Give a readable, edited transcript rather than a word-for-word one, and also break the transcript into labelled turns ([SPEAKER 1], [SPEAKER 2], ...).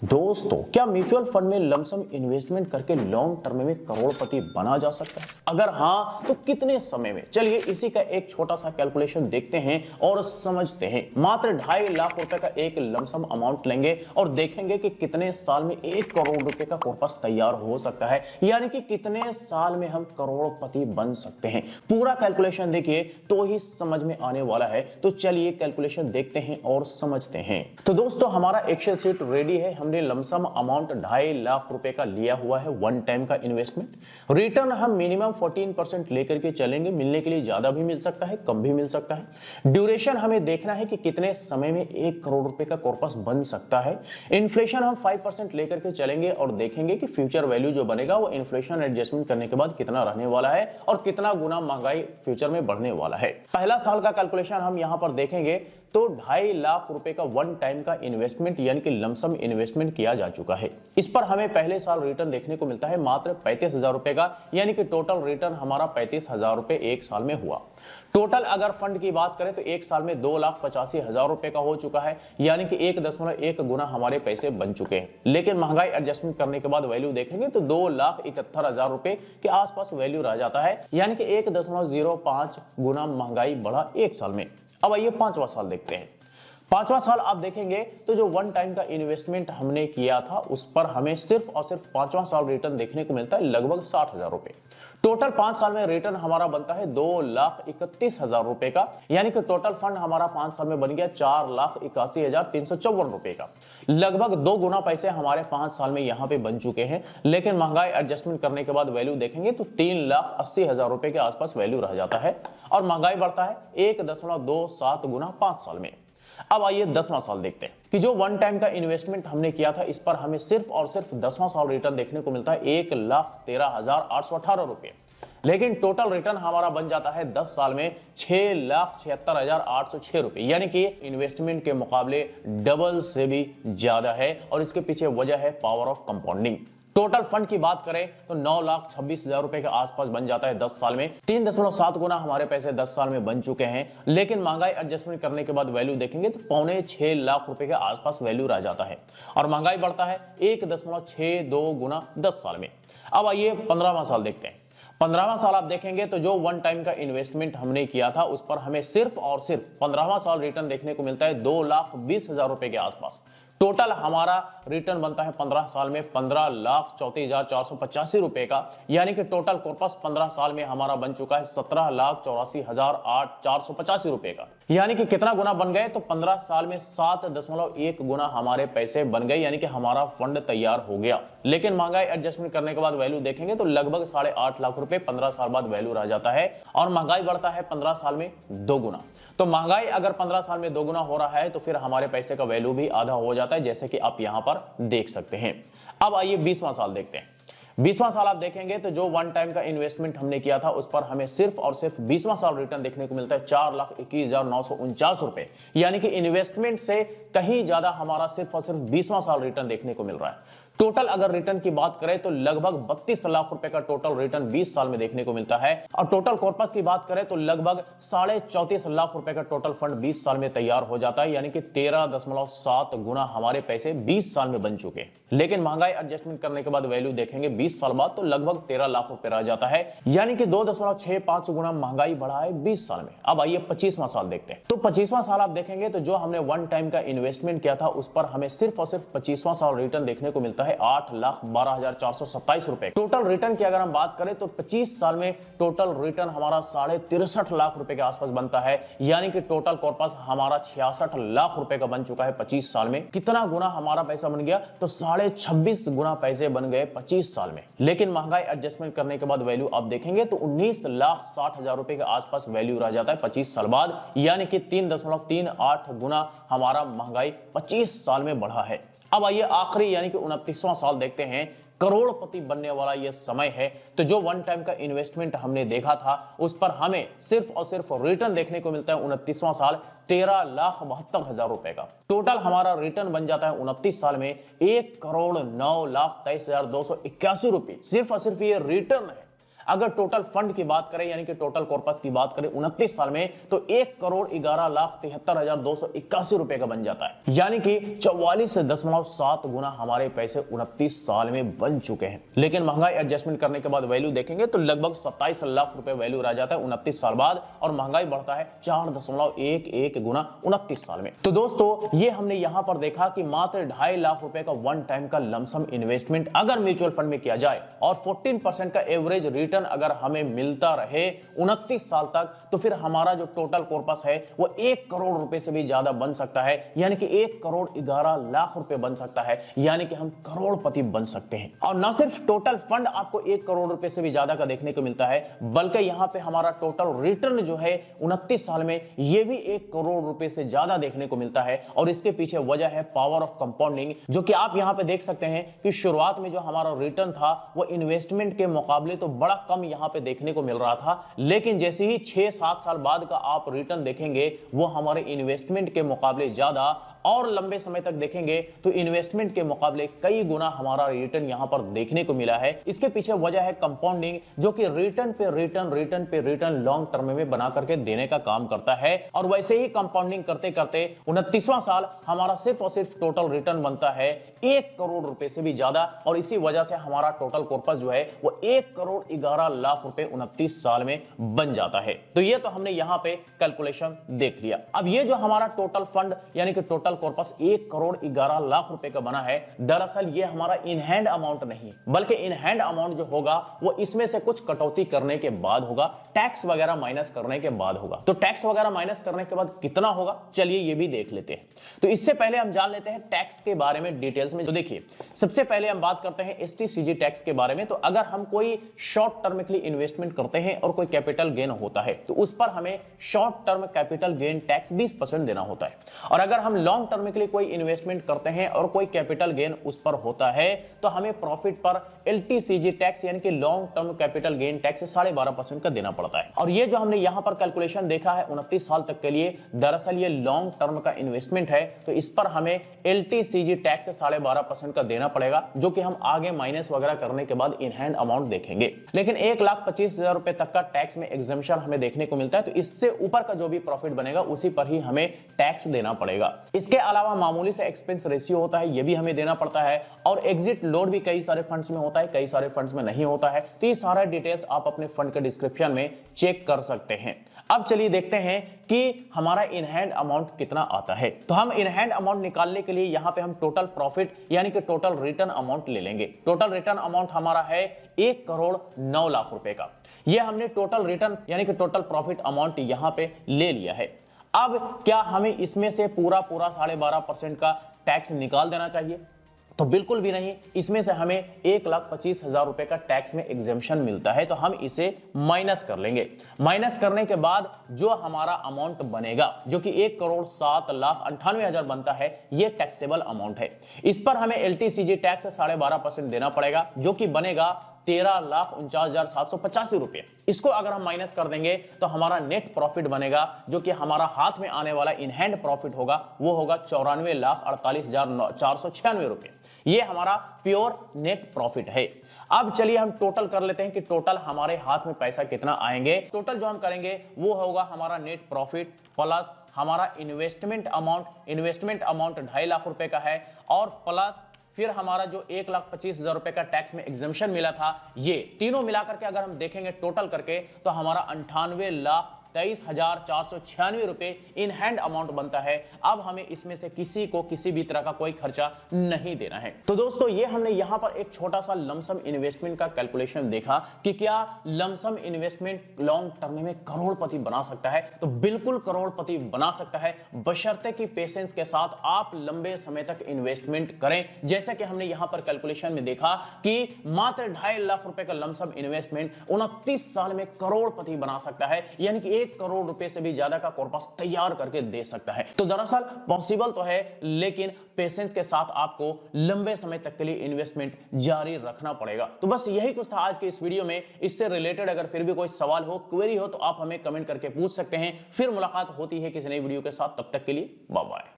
[SPEAKER 1] दोस्तों, क्या mutual fund में लमसम इन्वेस्टमेंट करके लॉन्ग टर्म में करोड़पति बना जा सकता है? अगर हाँ, तो कितने समय में? चलिए इसी का एक छोटा सा कैलकुलेशन देखते हैं और समझते हैं। मात्र 2.5 लाख रुपए का एक लमसम अमाउंट लेंगे और देखेंगे कि कितने साल में 1 करोड़ रुपए का कॉर्पस तैयार हो सकता है, यानी कि कितने साल में हम करोड़पति बन सकते हैं। पूरा कैलकुलेशन देखिए तो ही समझ में आने वाला है। तो चलिए कैलकुलेशन देखते हैं और समझते हैं। तो दोस्तों, हमारा एक्सेल शीट रेडी है। हमने लमसम अमाउंट 2.5 लाख रुपए का लिया हुआ है, वन टाइम का इन्वेस्टमेंट। रिटर्न हम मिनिमम 14% लेकर के चलेंगे। मिलने के लिए ज्यादा भी मिल सकता है, कम भी मिल सकता है। ड्यूरेशन हमें देखना है कि कितने समय में 1 करोड़ रुपए का कॉर्पस बन सकता है। इन्फ्लेशन हम 5% लेकर के चलेंगे और देखेंगे कि फ्यूचर वैल्यू जो बनेगा वो इन्फ्लेशन एडजस्टमेंट करने के बाद कितना रहने वाला है और कितना गुना महंगाई फ्यूचर में बढ़ने वाला है। पहला साल का कैलकुलेशन हम यहां पर देखेंगे तो 2.5 लाख रुपए का वन टाइम का इन्वेस्टमेंट यानी कि लमसम इन्वेस्टमेंट किया जा चुका है। इस पर हमें पहले साल रिटर्न देखने को मिलता है मात्र 35,000 रुपए का, यानी कि टोटल रिटर्न हमारा 35,000 रुपए एक साल में हुआ। टोटल अगर फंड की बात करें तो एक साल में 2,85,000 रुपए का हो चुका है, यानी कि 1.1 गुना हमारे पैसे बन चुके हैं। लेकिन महंगाई एडजस्टमेंट करने के बाद वैल्यू देखेंगे तो 2,71,000 रुपए के आसपास वैल्यू रह जाता है, यानी कि 1.05 गुना महंगाई बढ़ा एक साल में। अब आइए पांचवा साल देखते हैं। पांचवा साल आप देखेंगे तो जो वन टाइम का इन्वेस्टमेंट हमने किया था उस पर हमें सिर्फ और सिर्फ पांचवा साल रिटर्न देखने को मिलता है लगभग 60,000 रुपए। टोटल 5 साल में रिटर्न हमारा बनता है 2,31,000 रुपए का, यानी कि टोटल फंड हमारा 5 साल में बन गया 4,81,354 रुपए का। लगभग 2 गुना पैसे हमारे 5 साल में यहां पे बन चुके हैं। लेकिन महंगाई एडजस्टमेंट करने के बाद वैल्यू देखेंगे तो 3,80,000 रुपए के आसपास वैल्यू रह जाता है और महंगाई बढ़ता है 1.27 गुना 5 साल में। अब आइए 10वां साल देखते हैं कि जो वन टाइम का इन्वेस्टमेंट हमने किया था इस पर हमें सिर्फ और सिर्फ 10वां साल रिटर्न देखने को मिलता है 1,13,818 रुपए। लेकिन टोटल रिटर्न हमारा बन जाता है 10 साल में 6,76,806 रुपए, यानी कि इन्वेस्टमेंट के मुकाबले डबल से भी ज्यादा है। और इसके पीछे वजह है power of compounding. Total fund की बात करें तो 9,26,000 रुपए के आसपास बन जाता है 10 साल में। 3.7 गुना हमारे पैसे 10 साल में बन चुके हैं। लेकिन महंगाई एडजस्टमेंट करने के बाद वैल्यू देखेंगे तो 5.6 लाख रुपए के आसपास वैल्यू रह जाता है और महंगाई बढ़ता है 1.62 गुना 10 साल में। अब आइए 15वां साल देखते हैं। 15वां साल आप देखेंगे तो जो वन टाइम का इन्वेस्टमेंट हमने किया था उस पर हमें सिर्फ और सिर्फ 15वां साल रिटर्न देखने को मिलता है 2,20,000 रुपए के आसपास। टोटल हमारा रिटर्न बनता है 15 साल में 15,34,485 रुपए का, यानी कि टोटल कॉर्पस 15 साल में हमारा बन चुका है 17,84,485 रुपए का। यानी कि कितना गुना बन गए तो 15 साल में 7.1 गुना हमारे पैसे बन गए, यानी कि हमारा फंड तैयार हो गया। लेकिन महंगाई एडजस्टमेंट करने के बाद वैल्यू देखेंगे तो लगभग 8.5 लाख रुपए 15 साल बाद वैल्यू रह जाता है और महंगाई बढ़ता है 15 साल में 2 गुना। तो महंगाई अगर 15 साल में 2 गुना हो रहा है तो फिर हमारे पैसे का वैल्यू भी आधा हो जाता है, जैसे कि आप यहां पर देख सकते हैं। अब आइए 20वां साल देखते हैं। 20वां साल आप देखेंगे तो जो वन टाइम का इन्वेस्टमेंट हमने किया था उस पर हमें सिर्फ और सिर्फ 20वां साल रिटर्न देखने को मिलता है 4,21,949 रुपए, यानी कि इन्वेस्टमेंट से कहीं ज्यादा हमारा सिर्फ और सिर्फ 20वां साल रिटर्न देखने को मिल रहा है। टोटल अगर रिटर्न की बात करें तो लगभग 32 लाख रुपए का टोटल रिटर्न 20 साल में देखने को मिलता है और टोटल कॉर्पस की बात करें तो लगभग 34.5 लाख रुपए का टोटल फंड 20 साल में तैयार हो जाता है, यानी कि 13.7 गुना हमारे पैसे 20 साल में बन चुके हैं। लेकिन महंगाई एडजस्टमेंट करने के बाद वैल्यू देखेंगे 20 साल बाद तो लगभग 13 लाख रुपए रह जाता है, यानी कि 2.65 गुना महंगाई बढ़ा है 20 साल में। अब आइए 25वां साल देखते हैं। तो 25वां साल आप देखेंगे तो जो हमने वन टाइम का इन्वेस्टमेंट किया था उस पर हमें सिर्फ और सिर्फ 25वां साल रिटर्न देखने को मिलता है 8,12,427 रुपए। टोटल रिटर्न की अगर हम बात करें तो 25 साल में टोटल रिटर्न हमारा 63.5 लाख रुपए के आसपास बनता है, यानी कि टोटल कॉर्पस हमारा 66 लाख रुपए का बन चुका है 25 साल में। कितना गुना हमारा पैसा बन गया तो 26.5 गुना पैसे बन गए 25 साल में। लेकिन महंगाई एडजस्टमेंट करने के बाद वैल्यू आप देखेंगे तो 19,60,000 रुपए के आसपास वैल्यू रह जाता है 25 साल बाद, यानी कि 3.38 गुना हमारा महंगाई 25 साल में बढ़ा है। अब आइए आखिरी यानी कि 29वां साल देखते हैं। करोड़पति बनने वाला यह समय है। तो जो वन टाइम का इन्वेस्टमेंट हमने देखा था उस पर हमें सिर्फ और सिर्फ रिटर्न देखने को मिलता है 29वां साल 13,72,000 रुपए का। टोटल हमारा रिटर्न बन जाता है 29 साल में 1,09,23,281 रुपए। सिर्फ और सिर्फ ये रिटर्न है। अगर टोटल फंड की बात करें यानी कि टोटल कॉर्पस की बात करें 29 साल में, तो 1,11,73,281 रुपए का बन जाता है, यानी कि 44.7 गुना हमारे पैसे 29 साल में बन चुके हैं। लेकिन महंगाई एडजस्टमेंट करने के बाद वैल्यू देखेंगे तो लगभग 27 लाख रुपए वैल्यू रह जाता है 29 साल बाद, और महंगाई बढ़ता है 4.11 गुना 29 साल में। तो दोस्तों ये हमने यहां पर देखा कि मात्र 2.5 लाख रुपए का वन टाइम का लमसम इन्वेस्टमेंट अगर म्यूचुअल फंड में किया जाए और 14% का एवरेज रिटर्न अगर हमें मिलता रहे 29 साल तक, तो फिर हमारा जो टोटल कॉर्पस है वो 1 करोड़ रुपए से भी ज्यादा बन सकता है, यानी कि 1,11,00,000 रुपए बन सकता है, यानी कि हम करोड़पति बन सकते हैं। और न सिर्फ टोटल फंड आपको 1 करोड़ रुपए से भी ज्यादा का देखने को मिलता है, बल्कि यहां पे हमारा टोटल रिटर्न जो है 29 साल में ये भी 1 करोड़ रुपए से ज्यादा देखने को मिलता है। और इसके पीछे वजह है पावर ऑफ कंपाउंडिंग, जो कि आप यहां पे देख सकते हैं कि शुरुआत में जो हमारा रिटर्न था वो इन्वेस्टमेंट के मुकाबले तो बड़ा कम यहां पे देखने को मिल रहा था, लेकिन जैसे ही 6-7 साल बाद का आप रिटर्न देखेंगे वो हमारे इन्वेस्टमेंट के मुकाबले ज्यादा, और लंबे समय तक देखेंगे तो इन्वेस्टमेंट के मुकाबले कई गुना हमारा रिटर्न यहां पर देखने को मिला है। इसके पीछे वजह है कंपाउंडिंग, जो कि रिटर्न पे रिटर्न लॉन्ग टर्म में बना करके देने का काम करता है। और वैसे ही कंपाउंडिंग करते करते 29वां साल हमारा सिर्फ और सिर्फ टोटल रिटर्न बनता है 1 करोड़ रुपए से भी ज्यादा, और इसी वजह से हमारा टोटल कॉर्पस जो है वो 1,11,00,000 रुपए 29 साल में बन जाता है। तो ये तो हमने यहां पे कैलकुलेशन देख लिया। अब ये जो हमारा टोटल फंड यानी कि टोटल कॉर्पस 1,11,00,000 रुपए का बना है, दरअसल ये हमारा इन हैंड अमाउंट नहीं, बल्कि इन हैंड अमाउंट जो होगा वो इसमें से कुछ कटौती करने के बाद होगा, टैक्स वगैरह माइनस करने के बाद होगा। तो टैक्स वगैरह माइनस करने के बाद कितना होगा, चलिए ये भी देख लेते हैं। तो इससे पहले हम जान लेते हैं टैक्स के बारे में डिटेल्स में। तो देखिए सबसे पहले हम बात करते हैं एसटीसीजी टैक्स के बारे में। तो अगर हम कोई शॉर्ट टर्म के लिए इन्वेस्टमेंट करते हैं और कोई कैपिटल गेन होता है तो उस पर हमें short term capital gain tax 20% देना होता है। और अगर हम लॉन्ग टर्म के लिए कोई इन्वेस्टमेंट करते हैं और कोई कैपिटल गेन उस पर होता है तो हमें प्रॉफिट पर एलटीसीजी टैक्स यानी कि long term capital gain tax 12.5% का देना पड़ता है। और ये जो हमने यहां पर कैलकुलेशन देखा है 29 साल तक के लिए, दरअसल ये लॉन्ग टर्म का इन्वेस्टमेंट है, तो इस पर हमें एलटीसीजी टैक्स 12.5% का देना पड़ेगा, जो कि हम आगे माइनस वगैरह करने के बाद इन हैंड अमाउंट देखेंगे। लेकिन 1,25,000 रुपए तक का टैक्स में एग्जम्पशन हमें देखने को मिलता है, तो इससे ऊपर का जो भी प्रॉफिट बनेगा उसी पर ही हमें टैक्स देना पड़ेगा। इसके अलावा मामूली से एक्सपेंस रेशियो होता है, ये भी हमें देना पड़ता है। और एग्जिट लोड भी कई सारे फंड्स में होता है, कई सारे फंड्स में नहीं होता है। तो ये सारा डिटेल्स आप अपने फंड के डिस्क्रिप्शन में चेक कर सकते हैं। अब चलिए देखते हैं कि हमारा इन हैंड अमाउंट कितना आता है। तो हम इन हैंड अमाउंट निकालने के लिए यहां पे हम टोटल प्रॉफिट यानी कि टोटल रिटर्न अमाउंट ले लेंगे। टोटल रिटर्न अमाउंट हमारा है 1,09,00,000 रुपए का। यह हमने टोटल रिटर्न यानी कि टोटल प्रॉफिट अमाउंट यहां पे ले लिया है। अब क्या हमें इसमें से पूरा 12.5% का टैक्स निकाल देना चाहिए? तो बिल्कुल भी नहीं। इसमें से हमें 1,25,000 रुपए का टैक्स में एग्जेम्पशन मिलता है, तो हम इसे माइनस कर लेंगे। माइनस करने के बाद जो हमारा अमाउंट बनेगा, जो कि 1,07,98,000 बनता है, ये टैक्सेबल अमाउंट है। इस पर हमें एलटीसीजी टैक्स 12.5% देना पड़ेगा, जो कि बनेगा 13,49,785 रुपए। इसको अगर हम माइनस कर देंगे तो हमारा नेट प्रॉफिट बनेगा, जो कि हमारा हाथ में आने वाला इन हैंड प्रॉफिट होगा, वो होगा 94,48,496 रुपए। ये हमारा प्योर नेट प्रॉफिट है। अब चलिए हम टोटल कर लेते हैं कि टोटल हमारे हाथ में पैसा कितना आएंगे। टोटल जो हम करेंगे वो होगा हमारा नेट प्रॉफिट प्लस हमारा इन्वेस्टमेंट अमाउंट 2.5 लाख रुपए का है, और प्लस फिर हमारा जो 1,25,000 रुपए का टैक्स में एग्जम्पशन मिला था, ये तीनों मिलाकर के अगर हम देखेंगे टोटल करके तो हमारा 98,23,496 रुपए इन हैंड अमाउंट बनता है। अब हमें इसमें से किसी को किसी भी तरह का कोई खर्चा नहीं देना है। तो दोस्तों ये हमने यहां पर एक छोटा सा लमसम इन्वेस्टमेंट का कैलकुलेशन देखा कि क्या लमसम इन्वेस्टमेंट लॉन्ग टर्म में करोड़पति बना सकता है। तो बिल्कुल करोड़पति बना सकता है, बशर्ते कि पेशेंस के साथ आप लंबे समय तक इन्वेस्टमेंट करें। जैसा कि हमने यहां पर कैलकुलेशन में देखा कि मात्र 2.5 लाख रुपए का लमसम इन्वेस्टमेंट 29 साल में करोड़पति बना सकता है, यानी कि 1 करोड़ रुपए से भी ज्यादा का कॉर्पस तैयार करके दे सकता है। तो दरअसल पॉसिबल तो है, लेकिन पेशेंस के साथ आपको लंबे समय तक के लिए इन्वेस्टमेंट जारी रखना पड़ेगा। तो बस यही कुछ था आज के इस वीडियो में। इससे रिलेटेड अगर फिर भी कोई सवाल हो, क्वेरी हो, तो आप हमें कमेंट करके पूछ सकते हैं। फिर मुलाकात होती है किसी नई वीडियो के साथ, तब तक के लिए बाय बाय।